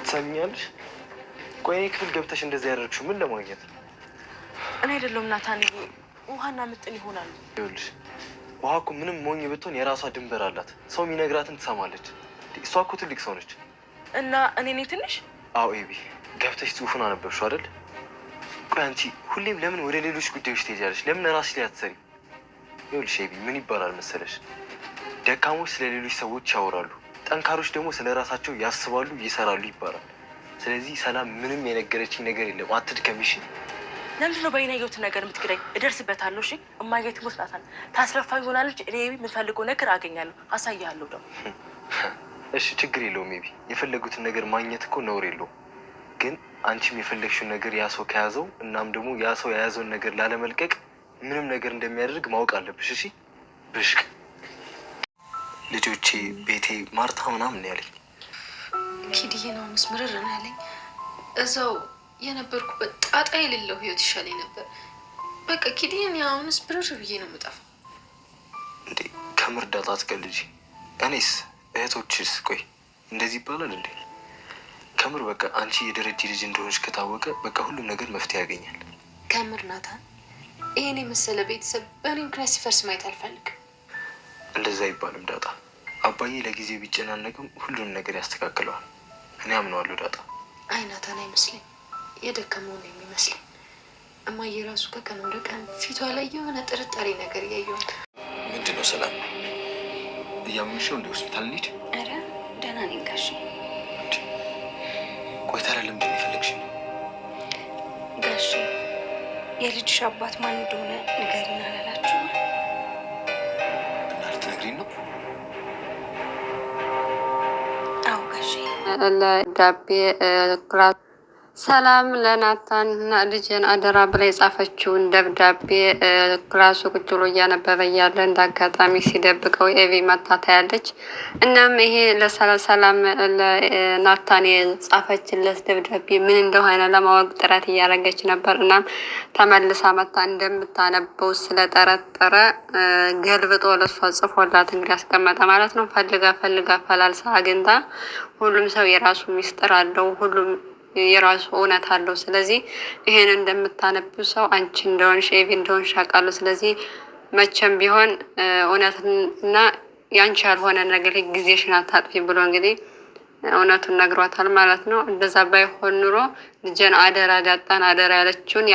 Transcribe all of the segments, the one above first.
ትሰሚኛለሽ? ቆይ እኔ ክፍል ገብተሽ እንደዚህ ያደረግሽው ምን ለማግኘት? እኔ አይደለሁም ናታን፣ ውሃና ምጥን ይሆናል። ይኸውልሽ ውሃ እኮ ምንም ሞኝ ብትሆን የራሷ ድንበር አላት። ሰው የሚነግራትን ትሰማለች። እሷ እኮ ትልቅ ሰው ነች። እና እኔ ነኝ ትንሽ? አዎ ኤቢ፣ ገብተሽ ጽሑፉን አነበብሽው አይደል? ቆይ አንቺ ሁሌም ለምን ወደ ሌሎች ጉዳዮች ትሄጃለሽ? ለምን ራስሽ ላይ አትሰሪ? ይኸውልሽ ኤቢ፣ ምን ይባላል መሰለሽ፣ ደካሞች ስለ ሌሎች ሰዎች ያወራሉ፣ ጠንካሮች ደግሞ ስለ ራሳቸው ያስባሉ፣ ይሰራሉ ይባላል። ስለዚህ ሰላም ምንም የነገረችኝ ነገር የለም። አትድከሚ እሺ? ለምንድን ነው በእኔ ያየሁትን ነገር የምትግረኝ? እደርስበታለሁ። እሺ እማዬ ትሞት ናታን ታስረፋኝ ይሆናለች። እኔ የምፈልገው ነገር አገኛለሁ፣ አሳያለሁ ደግሞ። እሺ ችግር የለውም ኤቢ፣ የፈለጉትን ነገር ማግኘት እኮ ነውር የለውም። ግን አንቺም የፈለግሽውን ነገር ያ ሰው ከያዘው እናም ደግሞ ያ ሰው የያዘውን ነገር ላለመልቀቅ ምንም ነገር እንደሚያደርግ ማወቅ አለብሽ። እሺ ብሽቅ ልጆቼ፣ ቤቴ፣ ማርታ ምናምን ያለኝ ኪድዬ ነው መስምርር ነው ያለኝ። እዛው የነበርኩበት ጣጣ የሌለው ህይወት ይሻለኝ ነበር። በቃ ኪድዬን አሁንስ ብርር ብዬ ነው የምጠፋው። እንዴ ከምርዳት አትቀልጂ። እኔስ እህቶችስ? ቆይ እንደዚህ ይባላል እንዴ? ከምር በቃ አንቺ የደረጀ ልጅ እንደሆነች ከታወቀ በቃ ሁሉም ነገር መፍትሄ ያገኛል። ከምር ናታን፣ ይሄን የመሰለ ቤተሰብ በእኔ ምክንያት ሲፈርስ ማየት አልፈልግም። እንደዛ አይባልም ዳጣ። አባዬ ለጊዜ ቢጨናነቅም ሁሉንም ነገር ያስተካክለዋል። እኔ አምነዋለሁ ዳጣ። አይ ናታን አይመስለኝ፣ የደከመው ነው የሚመስለኝ። እማዬ ራሱ ከቀን ወደ ቀን ፊቷ ላይ የሆነ ጥርጣሬ ነገር እያየዋል። ምንድን ነው ሰላም? እያመመሽ ነው እንደ ሆስፒታል እንሂድ? ኧረ ደህና ነኝ ጋሽ። ቆይ ታዲያ ለምንድን ነው የፈለግሽኝ? ጋሽ የልጅሽ አባት ማን እንደሆነ ንገሪኝ አላላችሁ? እና ልትነግሪኝ ነው? አዎ ጋሽ። ለዳቤ ክላስ ሰላም ለናታን እና ልጅን አደራ ብላ የጻፈችውን ደብዳቤ ክላሱ ቁጭ ብሎ እያነበበ እያለ እንደ አጋጣሚ ሲደብቀው ኤቪ መታ ታያለች። እናም ይሄ ለሰላም ለናታን የጻፈችለት ደብዳቤ ምን እንደሆነ ለማወቅ ጥረት እያደረገች ነበር። እናም ተመልሳ መታ እንደምታነበው ስለጠረጠረ ገልብጦ ለሷ ጽፎላት እንግዲህ አስቀመጠ ማለት ነው። ፈልጋ ፈላልሳ አግኝታ ሁሉም ሰው የራሱ ሚስጥር አለው፣ ሁሉም የራሱ እውነት አለው። ስለዚህ ይሄን እንደምታነብ ሰው አንቺ እንደሆንሽ ኤቪ እንደሆንሽ አውቃለሁ። ስለዚህ መቼም ቢሆን እውነትና ያንቺ ያልሆነ ነገር ጊዜሽን አታጥፊ ብሎ እንግዲህ እውነቱን ነግሯታል ማለት ነው። እንደዛ ባይሆን ኑሮ ልጄን አደራ ዳጣን አደራ ያለችውን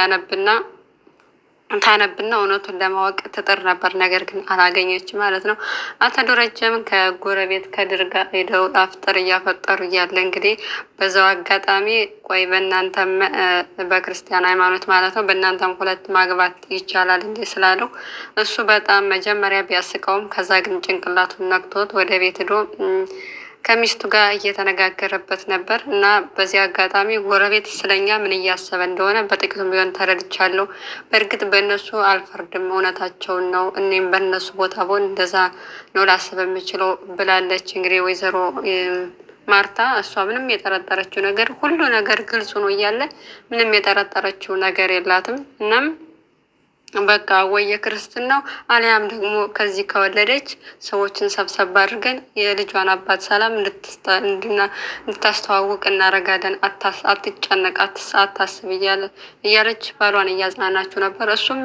ታነብና እውነቱን ለማወቅ ትጥር ነበር። ነገር ግን አላገኘች ማለት ነው። አቶ ደረጀም ከጎረቤት ከድር ጋር ሄደው አፍጥር እያፈጠሩ እያለ እንግዲህ በዛው አጋጣሚ ቆይ በእናንተም በክርስቲያን ሃይማኖት ማለት ነው በእናንተም ሁለት ማግባት ይቻላል እንዴ ስላለው እሱ በጣም መጀመሪያ ቢያስቀውም ከዛ ግን ጭንቅላቱን ነክቶት ወደ ቤት ሄዶ ከሚስቱ ጋር እየተነጋገረበት ነበር። እና በዚህ አጋጣሚ ጎረቤት ስለኛ ምን እያሰበ እንደሆነ በጥቂቱም ቢሆን ተረድቻለሁ። በእርግጥ በእነሱ አልፈርድም፣ እውነታቸውን ነው። እኔም በእነሱ ቦታ ብሆን እንደዛ ነው ላስብ የምችለው ብላለች። እንግዲህ ወይዘሮ ማርታ እሷ ምንም የጠረጠረችው ነገር ሁሉ ነገር ግልጽ ነው እያለ ምንም የጠረጠረችው ነገር የላትም። እናም በቃ ወይ የክርስትናው አሊያም ደግሞ ከዚህ ከወለደች ሰዎችን ሰብሰብ አድርገን የልጇን አባት ሰላም እንድታስተዋውቅ እናረጋለን። አትጨነቅ፣ አታስብ እያለች ባሏን እያዝናናችሁ ነበር። እሱም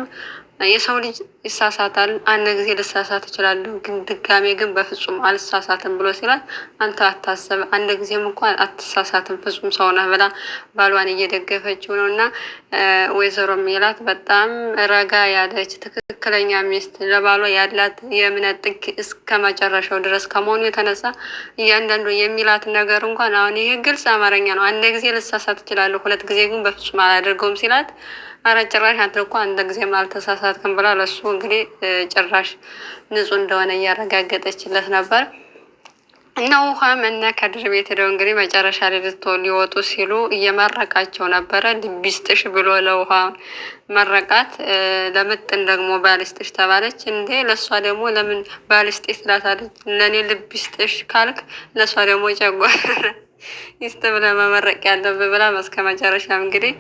የሰው ልጅ ይሳሳታል፣ አንድ ጊዜ ልሳሳት እችላለሁ፣ ግን ድጋሜ ግን በፍጹም አልሳሳትም ብሎ ሲላት አንተ አታስብ፣ አንድ ጊዜም እንኳን አትሳሳትም፣ ፍጹም ሰው ነህ ብላ ባሏን እየደገፈችው ነው። እና ወይዘሮ ሜላት በጣም ረጋ ያለች ትክክለኛ ሚስት ለባሏ ያላት የእምነት ጥግ እስከ መጨረሻው ድረስ ከመሆኑ የተነሳ እያንዳንዱ የሚላት ነገር እንኳን አሁን ይሄ ግልጽ አማርኛ ነው። አንድ ጊዜ ልሳሳት እችላለሁ፣ ሁለት ጊዜ ግን በፍጹም አላደርገውም ሲላት አረ ጭራሽ አንተ እኮ አንድ ጊዜም አልተሳሳትክም ብላ ለሱ እንግዲህ ጭራሽ ንጹህ እንደሆነ እያረጋገጠችለት ነበር። እና ውሃም እነ ከድር ቤት ሄደው እንግዲህ መጨረሻ ላይ ሊወጡ ሲሉ እየመረቃቸው ነበረ። ልብ ይስጥሽ ብሎ ለውሃ መረቃት። ለምጥን ደግሞ ባል ይስጥሽ ተባለች። እንዴ ለእሷ ደግሞ ለምን ባል ይስጥሽ ትላታለች? ለእኔ ልብ ይስጥሽ ካልክ ለእሷ ደግሞ ጨጓራ ይስጥ ብለህ መመረቅ ያለብህ ብላ እስከ መጨረሻም እንግዲህ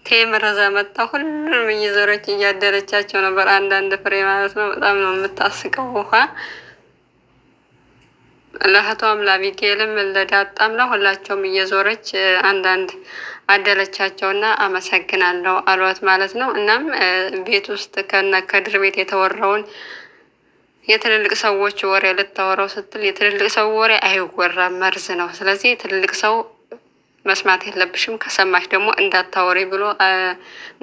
ቴምር እዛ መጣ። ሁሉንም እየዞረች እያደረቻቸው ነበር፣ አንዳንድ ፍሬ ማለት ነው። በጣም ነው የምታስቀው ውሃ። ለእህቷም ለአቢጌልም ለዳጣም ለሁላቸውም እየዞረች አንዳንድ አደለቻቸውና አመሰግናለሁ አሏት ማለት ነው። እናም ቤት ውስጥ ከነ ከድር ቤት የተወራውን የትልልቅ ሰዎች ወሬ ልታወራው ስትል የትልልቅ ሰው ወሬ አይወራም፣ መርዝ ነው። ስለዚህ ትልልቅ ሰው መስማት የለብሽም፣ ከሰማሽ ደግሞ እንዳታወሪ ብሎ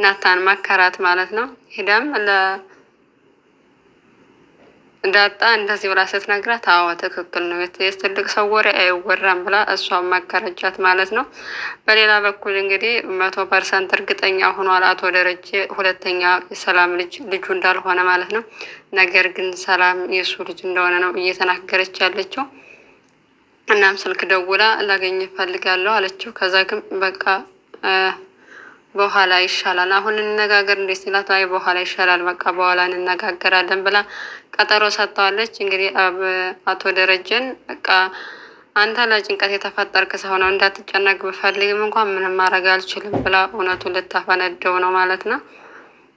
ናታን መከራት ማለት ነው። ሄዳም ዳጣ እንደዚህ ብላ ስትነግራት አዎ ትክክል ነው፣ የትልቅ ሰው ወሬ አይወራም ብላ እሷን መከረቻት ማለት ነው። በሌላ በኩል እንግዲህ 100% እርግጠኛ ሆኗል አቶ ደረጀ ሁለተኛ የሰላም ልጁ እንዳልሆነ ማለት ነው። ነገር ግን ሰላም የእሱ ልጅ እንደሆነ ነው እየተናገረች ያለችው። እናም ስልክ ደውላ ላገኝ እፈልጋለሁ አለችው። ከዛ ግን በቃ በኋላ ይሻላል፣ አሁን እንነጋገር እንዴ ሲላት፣ አይ በኋላ ይሻላል፣ በቃ በኋላ እንነጋገራለን ብላ ቀጠሮ ሰጥተዋለች። እንግዲህ አቶ ደረጀን በቃ አንተ ለጭንቀት የተፈጠርክ ሰው ነው፣ እንዳትጨነቅ ብፈልግም እንኳን ምንም ማድረግ አልችልም ብላ እውነቱን ልታፈነደው ነው ማለት ነው።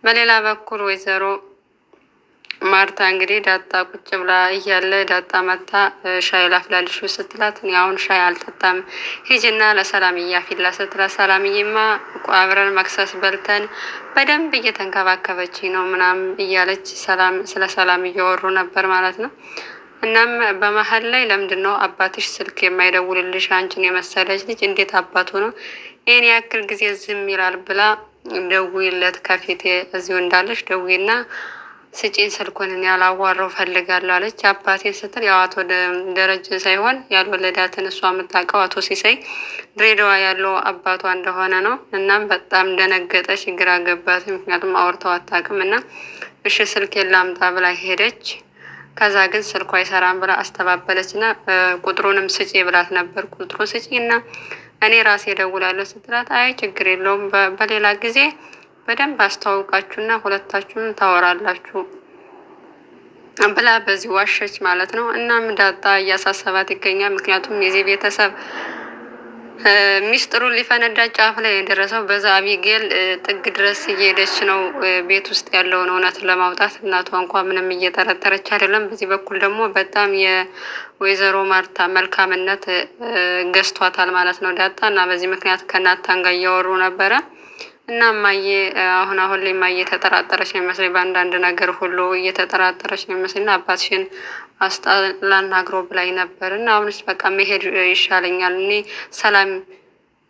በሌላ በኩል ወይዘሮ ማርታ እንግዲህ ዳጣ ቁጭ ብላ እያለ ዳጣ መታ ሻይ ላፍላልሽ ስትላት፣ እኔ አሁን ሻይ አልጠጣም ሂጂና ለሰላምዬ አፊላ ስትላት፣ ሰላምዬማ አብረን መክሰስ በልተን በደንብ እየተንከባከበች ነው ምናምን እያለች ስለ ሰላም እያወሩ ነበር ማለት ነው። እናም በመሀል ላይ ለምንድን ነው አባትሽ ስልክ የማይደውልልሽ? አንቺን የመሰለች ልጅ እንዴት አባቱ ነው ይህን ያክል ጊዜ ዝም ይላል? ብላ ደውይለት፣ ከፊቴ እዚሁ እንዳለሽ ደውይና ስጪን ስልኩን ያላዋራው ፈልጋለሁ አለች። አባቴን ስትል ያው አቶ ደረጀ ሳይሆን ያልወለዳትን እሷ የምታውቀው አቶ ሲሳይ ድሬዳዋ ያለው አባቷ እንደሆነ ነው። እናም በጣም ደነገጠች፣ ግራ ገባት። ምክንያቱም አውርተው አታውቅም። እና እሺ ስልክ ላምጣ ብላ ሄደች። ከዛ ግን ስልኳ አይሰራም ብላ አስተባበለች እና ቁጥሩንም ስጪ ብላት ነበር። ቁጥሩን ስጪ እና እኔ ራሴ እደውላለሁ ስትላት፣ አይ ችግር የለውም በሌላ ጊዜ በደንብ አስተዋውቃችሁና ሁለታችሁም ታወራላችሁ ብላ በዚህ ዋሸች ማለት ነው። እናም ዳጣ እያሳሰባት ይገኛል። ምክንያቱም የዚህ ቤተሰብ ሚስጥሩ ሊፈነዳ ጫፍ ላይ የደረሰው በዛ አቢጌል ጥግ ድረስ እየሄደች ነው ቤት ውስጥ ያለውን እውነት ለማውጣት። እናቷ እንኳ ምንም እየጠረጠረች አይደለም። በዚህ በኩል ደግሞ በጣም የወይዘሮ ማርታ መልካምነት ገዝቷታል ማለት ነው ዳጣ። እና በዚህ ምክንያት ከናታን ጋር እያወሩ ነበረ። እና እማዬ አሁን ላይ እማዬ ተጠራጠረች ነው የሚመስለኝ፣ በአንዳንድ ነገር ሁሉ እየተጠራጠረች ነው የሚመስለኝ። እና አባትሽን ላናግሮ ብላኝ ነበር እና አሁንስ በቃ መሄድ ይሻለኛል፣ እኔ ሰላም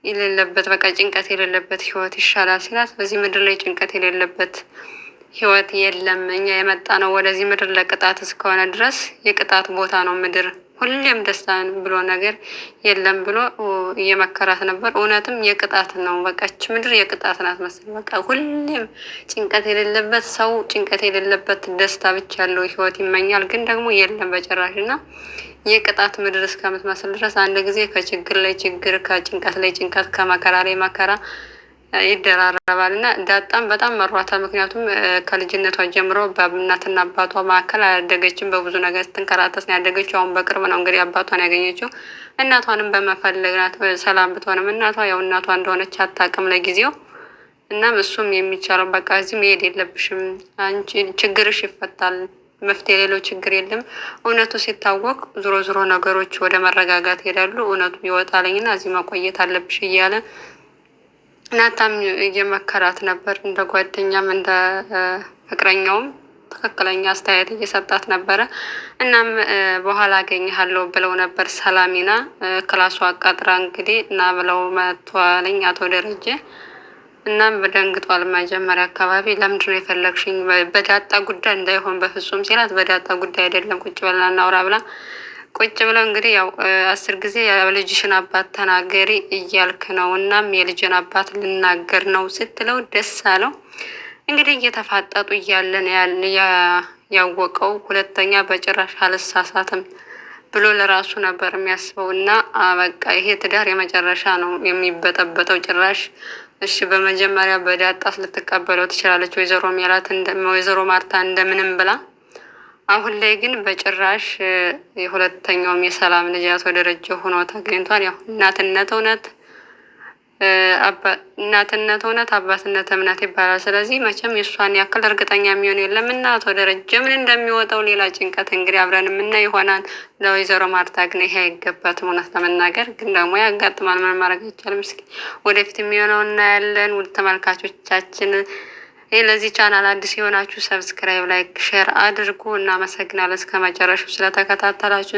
የሌለበት በቃ ጭንቀት የሌለበት ህይወት ይሻላል ሲላት፣ በዚህ ምድር ላይ ጭንቀት የሌለበት ህይወት የለም። እኛ የመጣ ነው ወደዚህ ምድር ለቅጣት እስከሆነ ድረስ የቅጣት ቦታ ነው ምድር፣ ሁሌም ደስታ ብሎ ነገር የለም ብሎ እየመከራት ነበር። እውነትም የቅጣት ነው፣ በቃች ምድር የቅጣት ናት መሰለኝ። በቃ ሁሌም ጭንቀት የሌለበት ሰው ጭንቀት የሌለበት ደስታ ብቻ ያለው ህይወት ይመኛል፣ ግን ደግሞ የለም በጭራሽ። እና የቅጣት ምድር እስከምትመስል ድረስ አንድ ጊዜ ከችግር ላይ ችግር፣ ከጭንቀት ላይ ጭንቀት፣ ከመከራ ላይ መከራ ይደራረባል። እና ዳጣም በጣም መሯታል። ምክንያቱም ከልጅነቷ ጀምሮ በእናትና አባቷ መካከል አያደገችም። በብዙ ነገር ስትንከራተት ነው ያደገችው። አሁን በቅርብ ነው እንግዲህ አባቷን ያገኘችው። እናቷንም በመፈለግ ናት። ሰላም ብትሆንም እናቷ ያው እናቷ እንደሆነች አታውቅም ለጊዜው። እናም እሱም የሚቻለው በቃ እዚህ መሄድ የለብሽም አንቺ ችግርሽ ይፈታል፣ መፍትሄ የሌለው ችግር የለም። እውነቱ ሲታወቅ ዞሮ ነገሮች ወደ መረጋጋት ይሄዳሉ። እውነቱ ይወጣልኝና እዚህ መቆየት አለብሽ እያለ ናታም እየመከራት ነበር። እንደ ጓደኛም እንደ ፍቅረኛውም ትክክለኛ አስተያየት እየሰጣት ነበረ። እናም በኋላ አገኝሃለሁ ብለው ነበር ሰላሚና ክላሷ አቃጥራ እንግዲህ እና ብለው መጥቷለኝ አቶ ደረጀ። እናም በደንግጧል። መጀመሪያ አካባቢ ለምንድን ነው የፈለግሽኝ? በዳጣ ጉዳይ እንዳይሆን በፍጹም ሲላት፣ በዳጣ ጉዳይ አይደለም ቁጭ ብላ እናውራ ብላ ቁጭ ብለው እንግዲህ ያው 10 ጊዜ የልጅሽን አባት ተናገሪ እያልክ ነው፣ እናም የልጅን አባት ልናገር ነው ስትለው ደስ አለው። እንግዲህ እየተፋጠጡ እያለን ያወቀው ሁለተኛ በጭራሽ አልሳሳትም ብሎ ለራሱ ነበር የሚያስበው። እና በቃ ይሄ ትዳር የመጨረሻ ነው የሚበጠበጠው። ጭራሽ እሺ በመጀመሪያ በዳጣስ ልትቀበለው ትችላለች ወይዘሮ ማርታ እንደምንም ብላ፣ አሁን ላይ ግን በጭራሽ የሁለተኛውም የሰላም ልጅ አቶ ደረጀ ሆኖ ተገኝቷል። ያው እናትነት እውነት እናትነት እውነት አባትነት እምነት ይባላል። ስለዚህ መቼም የእሷን ያክል እርግጠኛ የሚሆን የለም እና አቶ ደረጀ ምን እንደሚወጣው ሌላ ጭንቀት እንግዲህ አብረን የምናይ ይሆናል። ለወይዘሮ ማርታ ግን ይሄ አይገባትም። እውነት ለመናገር ግን ደግሞ ያጋጥማል። ምን ማድረግ አይቻልም። እስኪ ወደፊት የሚሆነው እናያለን። ውድ ተመልካቾቻችን ይህ ለዚህ ቻናል አዲስ የሆናችሁ ሰብስክራይብ፣ ላይክ፣ ሼር አድርጉ። እናመሰግናለን እስከ መጨረሻው ስለተከታተላችሁ።